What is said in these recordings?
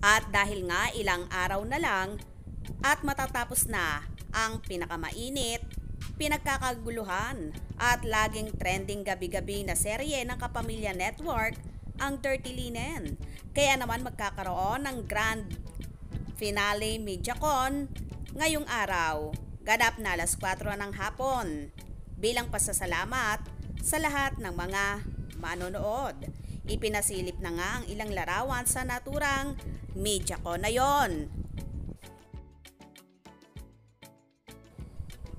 At dahil nga ilang araw na lang at matatapos na ang pinakamainit, pinagkakaguluhan at laging trending gabi-gabi na serye ng Kapamilya Network, ang Dirty Linen. Kaya naman magkakaroon ng grand finale MediaCon ngayong araw, ganap na alas 4 ng hapon, bilang pasasalamat sa lahat ng mga manonood. Ipinasilip na nga ang ilang larawan sa naturang MediaCon na yon.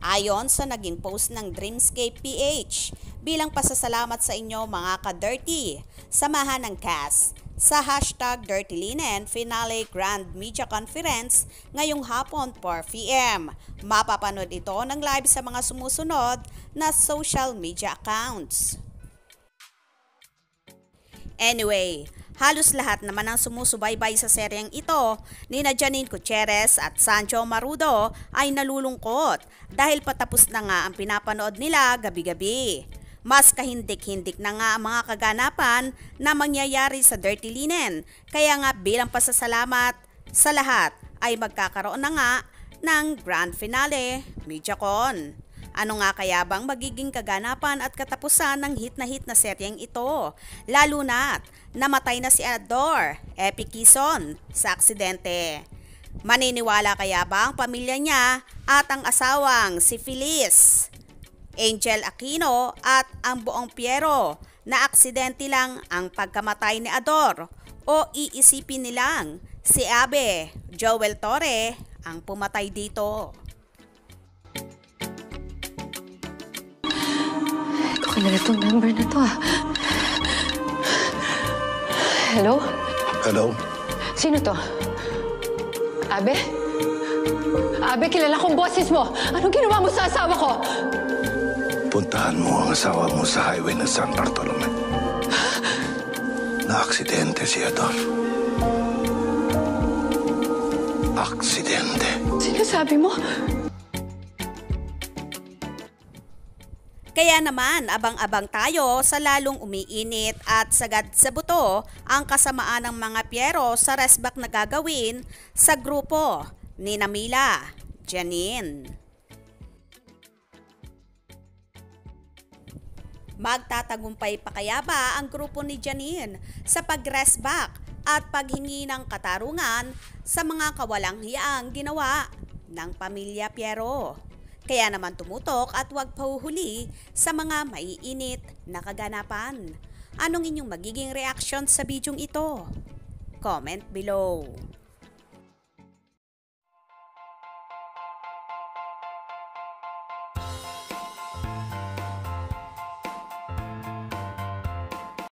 Ayon sa naging post ng Dreamscape PH, bilang pasasalamat sa inyo mga ka-dirty, samahan ng cast sa hashtag Dirty Linen Finale Grand Media Conference ngayong hapon 4 p.m. Mapapanood ito ng live sa mga sumusunod na social media accounts. Anyway, halos lahat naman ang sumusubaybay sa seryeng ito ni Janine Gutierrez at Sanjo Marudo ay nalulungkot dahil patapos na nga ang pinapanood nila gabi-gabi. Mas kahindik-hindik na nga ang mga kaganapan na mangyayari sa Dirty Linen, kaya nga bilang pasasalamat sa lahat ay magkakaroon na nga ng grand finale MediaCon. Ano nga kaya bang magiging kaganapan at katapusan ng hit na seryeng ito? Lalo na't namatay na si Ador Epi Quezon sa aksidente. Maniniwala kaya ba ang pamilya niya at ang asawang si Feliz, Angel Aquino at ang buong Piero na aksidente lang ang pagkamatay ni Ador, o iisipin nilang si Abe Joel Torre ang pumatay dito? Kilala itong number na to ah. Hello? Hello? Sino to? Abe? Abe, kilala kong boses mo. Anong ginawa mo sa asawa ko? Puntahan mo ang asawa mo sa highway ng San Bartolome. Na-aksidente si Ador. Aksidente. Sinasabi mo? Kaya naman, abang-abang tayo sa lalong umiinit at sagad sa buto ang kasamaan ng mga Piero sa resback na gagawin sa grupo ni Mila, Janine. Magtatagumpay pa kaya ba ang grupo ni Janine sa pag-resback at paghingi ng katarungan sa mga kawalang hiyaang ginawa ng pamilya Piero? Kaya naman tumutok at huwag pahuhuli sa mga maiinit na kaganapan. Anong inyong magiging reaction sa bidyong ito? Comment below.